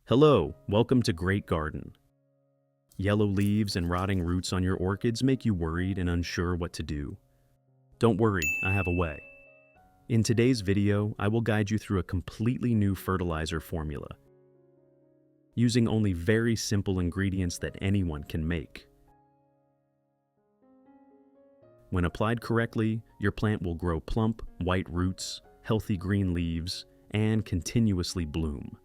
Hello, welcome to Great Garden. Yellow leaves and rotting roots on your orchids make you worried and unsure what to do. Don't worry, I have a way. In today's video, I will guide you through a completely new fertilizer formula, using only very simple ingredients that anyone can make. When applied correctly, your plant will grow plump, white roots, healthy green leaves, and continuously bloom.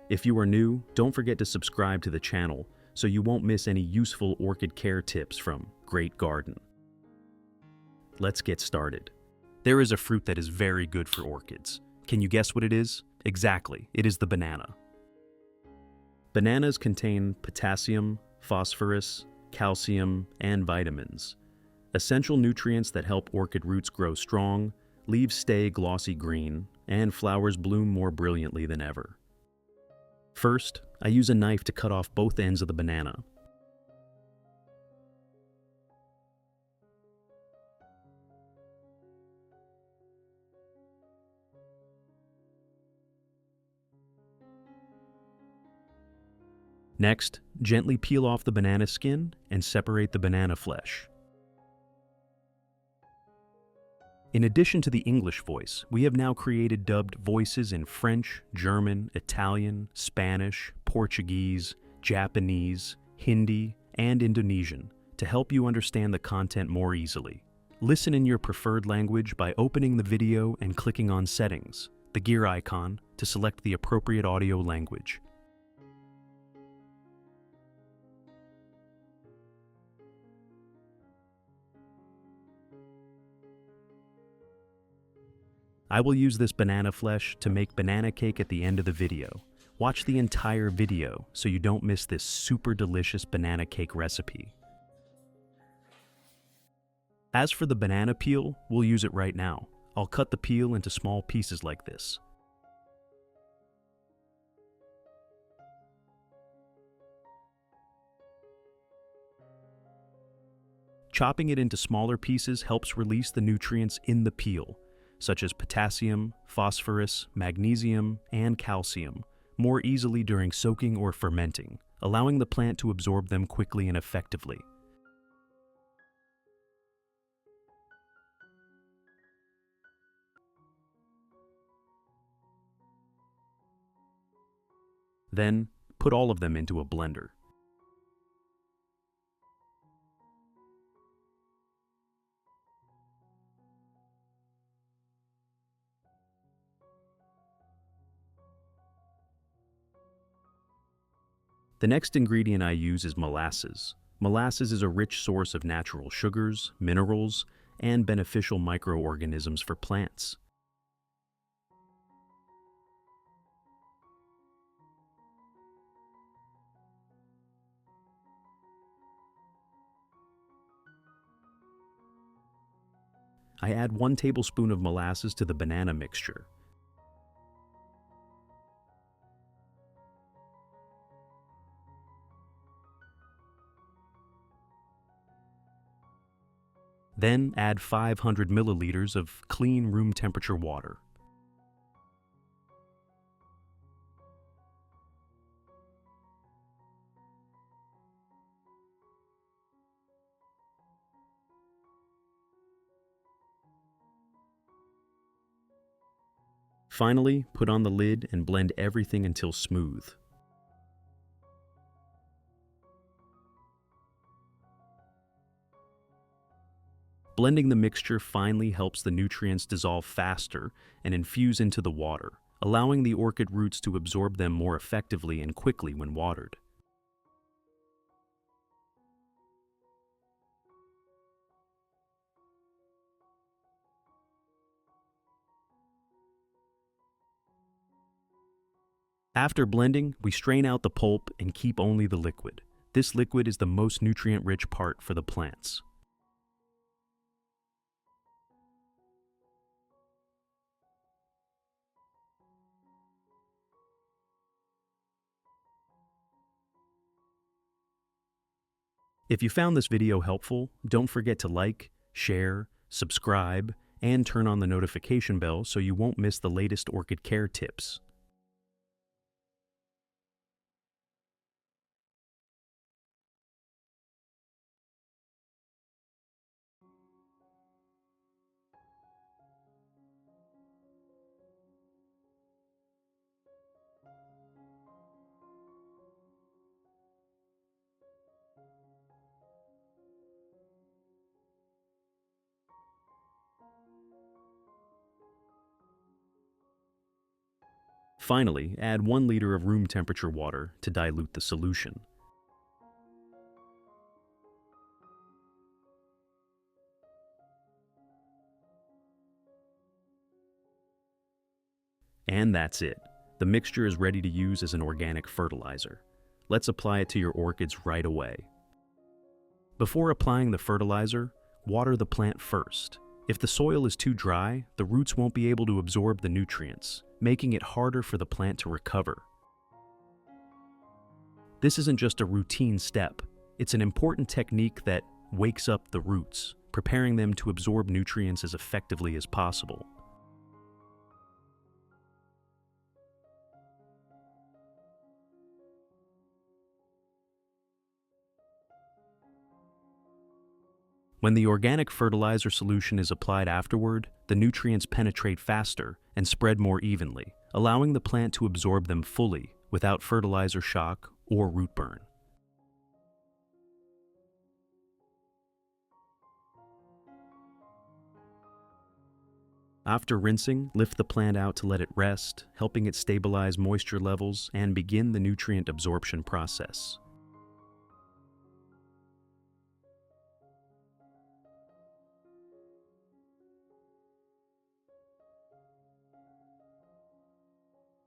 If you are new, don't forget to subscribe to the channel so you won't miss any useful orchid care tips from Great Garden. Let's get started. There is a fruit that is very good for orchids. Can you guess what it is? Exactly, it is the banana. Bananas contain potassium, phosphorus, calcium, and vitamins, essential nutrients that help orchid roots grow strong, leaves stay glossy green, and flowers bloom more brilliantly than ever. First, I use a knife to cut off both ends of the banana. Next, gently peel off the banana skin and separate the banana flesh. In addition to the English voice, we have now created dubbed voices in French, German, Italian, Spanish, Portuguese, Japanese, Hindi, and Indonesian to help you understand the content more easily. Listen in your preferred language by opening the video and clicking on Settings, the gear icon, to select the appropriate audio language. I will use this banana flesh to make banana cake at the end of the video. Watch the entire video so you don't miss this super delicious banana cake recipe. As for the banana peel, we'll use it right now. I'll cut the peel into small pieces like this. Chopping it into smaller pieces helps release the nutrients in the peel, such as potassium, phosphorus, magnesium, and calcium, more easily during soaking or fermenting, allowing the plant to absorb them quickly and effectively. Then, put all of them into a blender. The next ingredient I use is molasses. Molasses is a rich source of natural sugars, minerals, and beneficial microorganisms for plants. I add 1 tablespoon of molasses to the banana mixture. Then add 500 milliliters of clean room temperature water. Finally, put on the lid and blend everything until smooth. Blending the mixture finely helps the nutrients dissolve faster and infuse into the water, allowing the orchid roots to absorb them more effectively and quickly when watered. After blending, we strain out the pulp and keep only the liquid. This liquid is the most nutrient-rich part for the plants. If you found this video helpful, don't forget to like, share, subscribe, and turn on the notification bell so you won't miss the latest orchid care tips. Finally, add 1 liter of room temperature water to dilute the solution. And that's it. The mixture is ready to use as an organic fertilizer. Let's apply it to your orchids right away. Before applying the fertilizer, water the plant first. If the soil is too dry, the roots won't be able to absorb the nutrients, making it harder for the plant to recover. This isn't just a routine step. It's an important technique that wakes up the roots, preparing them to absorb nutrients as effectively as possible. When the organic fertilizer solution is applied afterward, the nutrients penetrate faster and spread more evenly, allowing the plant to absorb them fully without fertilizer shock or root burn. After rinsing, lift the plant out to let it rest, helping it stabilize moisture levels and begin the nutrient absorption process.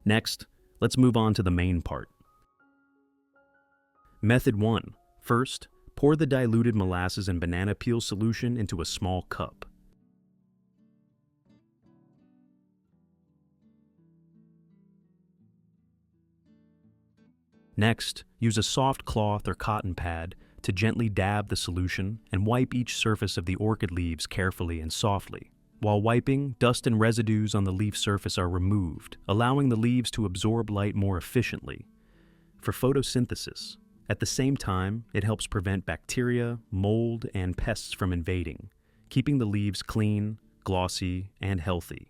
Next, let's move on to the main part. Method 1. First, pour the diluted molasses and banana peel solution into a small cup. Next, use a soft cloth or cotton pad to gently dab the solution and wipe each surface of the orchid leaves carefully and softly. While wiping, dust and residues on the leaf surface are removed, allowing the leaves to absorb light more efficiently for photosynthesis. At the same time, it helps prevent bacteria, mold, and pests from invading, keeping the leaves clean, glossy, and healthy.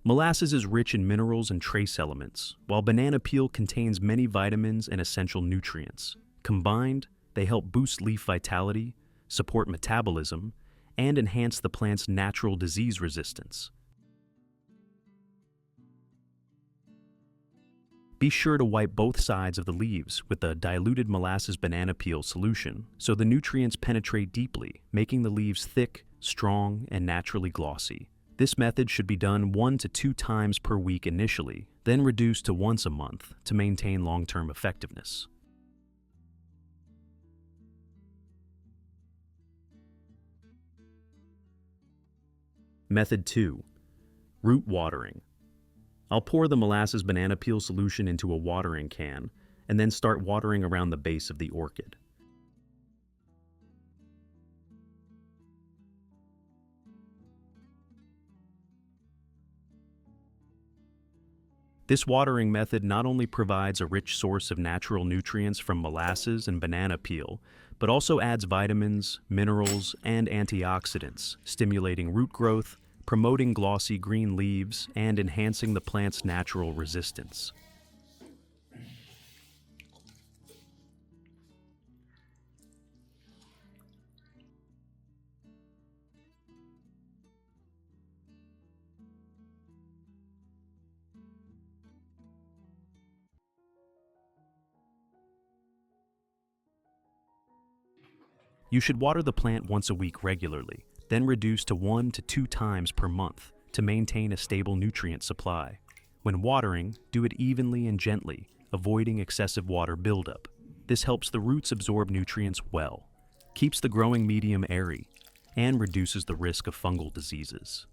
Molasses is rich in minerals and trace elements, while banana peel contains many vitamins and essential nutrients. Combined, they help boost leaf vitality, support metabolism, and enhance the plant's natural disease resistance. Be sure to wipe both sides of the leaves with the diluted molasses banana peel solution so the nutrients penetrate deeply, making the leaves thick, strong, and naturally glossy. This method should be done 1 to 2 times per week initially, then reduced to once a month to maintain long-term effectiveness. Method 2. Root watering. I'll pour the molasses banana peel solution into a watering can and then start watering around the base of the orchid. This watering method not only provides a rich source of natural nutrients from molasses and banana peel, but also adds vitamins, minerals, and antioxidants, stimulating root growth, promoting glossy green leaves, and enhancing the plant's natural resistance. You should water the plant once a week regularly, then reduce to 1 to 2 times per month to maintain a stable nutrient supply. When watering, do it evenly and gently, avoiding excessive water buildup. This helps the roots absorb nutrients well, keeps the growing medium airy, and reduces the risk of fungal diseases.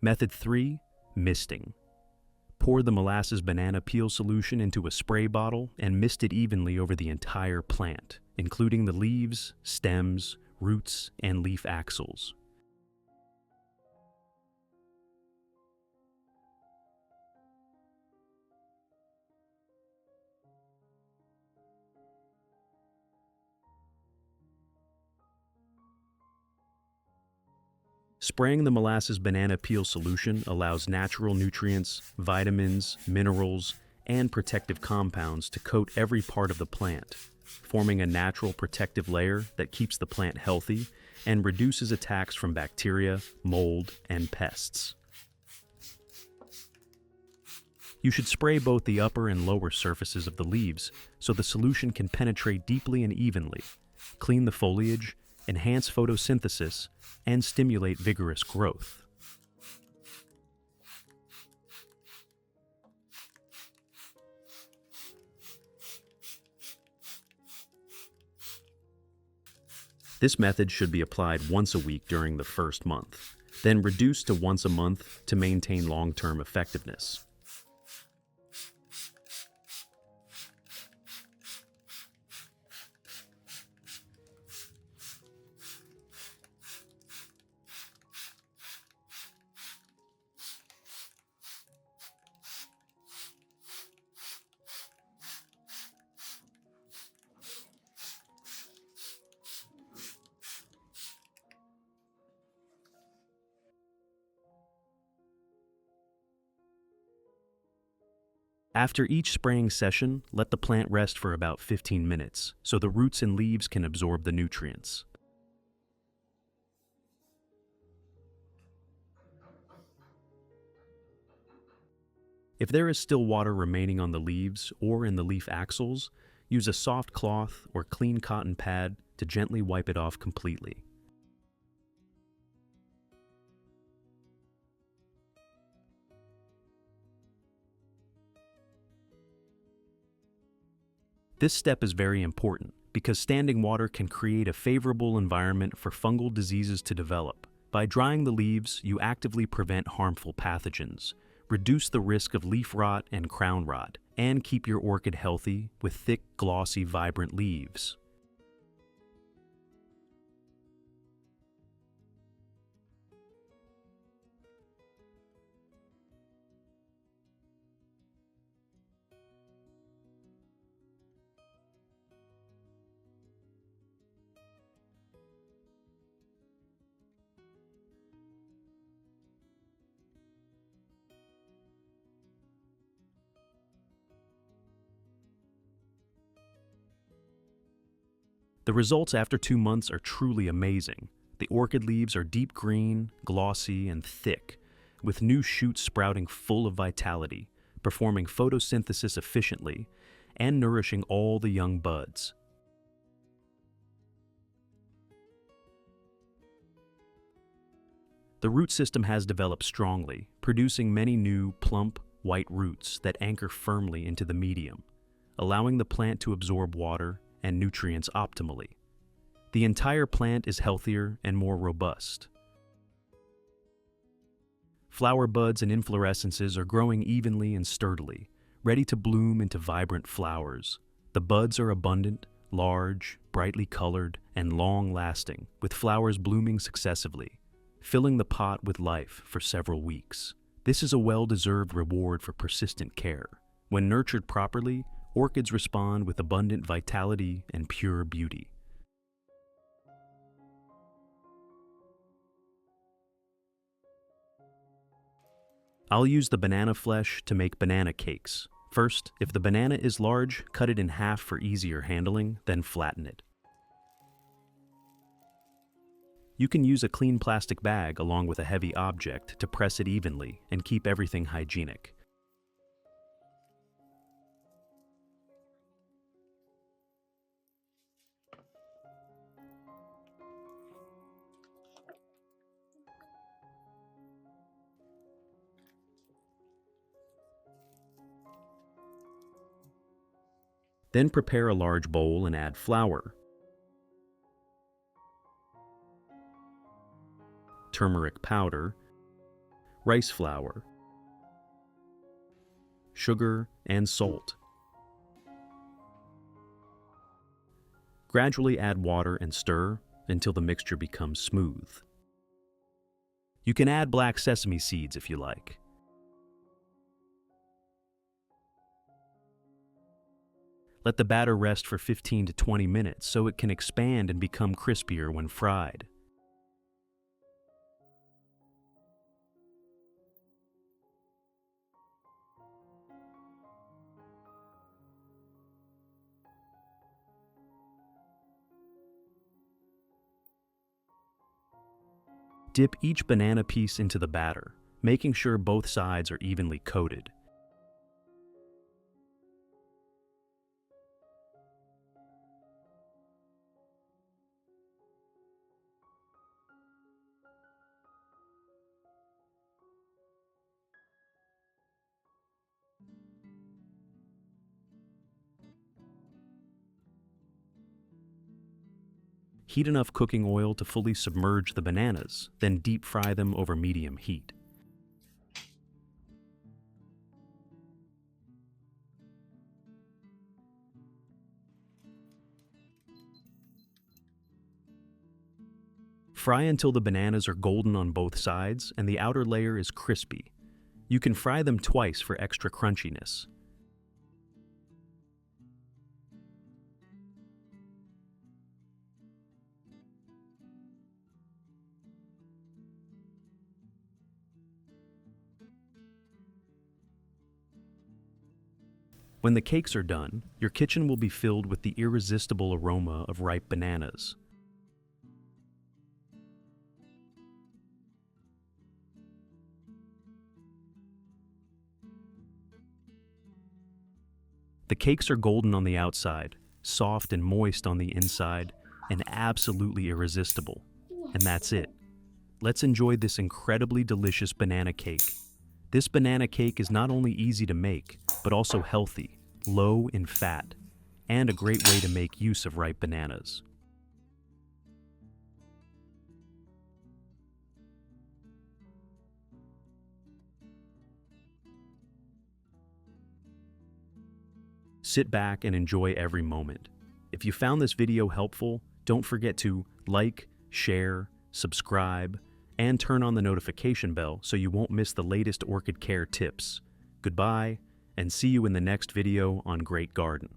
Method 3. Misting. Pour the molasses banana peel solution into a spray bottle and mist it evenly over the entire plant, including the leaves, stems, roots, and leaf axils. Spraying the molasses banana peel solution allows natural nutrients, vitamins, minerals, and protective compounds to coat every part of the plant, forming a natural protective layer that keeps the plant healthy and reduces attacks from bacteria, mold, and pests. You should spray both the upper and lower surfaces of the leaves so the solution can penetrate deeply and evenly, clean the foliage, enhance photosynthesis, and stimulate vigorous growth. This method should be applied once a week during the first month, then reduced to once a month to maintain long-term effectiveness. After each spraying session, let the plant rest for about 15 minutes so the roots and leaves can absorb the nutrients. If there is still water remaining on the leaves or in the leaf axils, use a soft cloth or clean cotton pad to gently wipe it off completely. This step is very important because standing water can create a favorable environment for fungal diseases to develop. By drying the leaves, you actively prevent harmful pathogens, reduce the risk of leaf rot and crown rot, and keep your orchid healthy with thick, glossy, vibrant leaves. The results after 2 months are truly amazing. The orchid leaves are deep green, glossy, and thick, with new shoots sprouting full of vitality, performing photosynthesis efficiently, and nourishing all the young buds. The root system has developed strongly, producing many new, plump, white roots that anchor firmly into the medium, allowing the plant to absorb water and nutrients optimally. The entire plant is healthier and more robust. Flower buds and inflorescences are growing evenly and sturdily, ready to bloom into vibrant flowers. The buds are abundant, large, brightly colored, and long-lasting, with flowers blooming successively, filling the pot with life for several weeks. This is a well-deserved reward for persistent care. When nurtured properly, orchids respond with abundant vitality and pure beauty. I'll use the banana flesh to make banana cakes. First, if the banana is large, cut it in half for easier handling, then flatten it. You can use a clean plastic bag along with a heavy object to press it evenly and keep everything hygienic. Then prepare a large bowl and add flour, turmeric powder, rice flour, sugar, and salt. Gradually add water and stir until the mixture becomes smooth. You can add black sesame seeds if you like. Let the batter rest for 15 to 20 minutes so it can expand and become crispier when fried. Dip each banana piece into the batter, making sure both sides are evenly coated. Heat enough cooking oil to fully submerge the bananas, then deep fry them over medium heat. Fry until the bananas are golden on both sides and the outer layer is crispy. You can fry them twice for extra crunchiness. When the cakes are done, your kitchen will be filled with the irresistible aroma of ripe bananas. The cakes are golden on the outside, soft and moist on the inside, and absolutely irresistible. And that's it. Let's enjoy this incredibly delicious banana cake. This banana cake is not only easy to make, but also healthy, low in fat, and a great way to make use of ripe bananas. Sit back and enjoy every moment. If you found this video helpful, don't forget to like, share, subscribe, and turn on the notification bell so you won't miss the latest orchid care tips. Goodbye, and see you in the next video on Great Garden.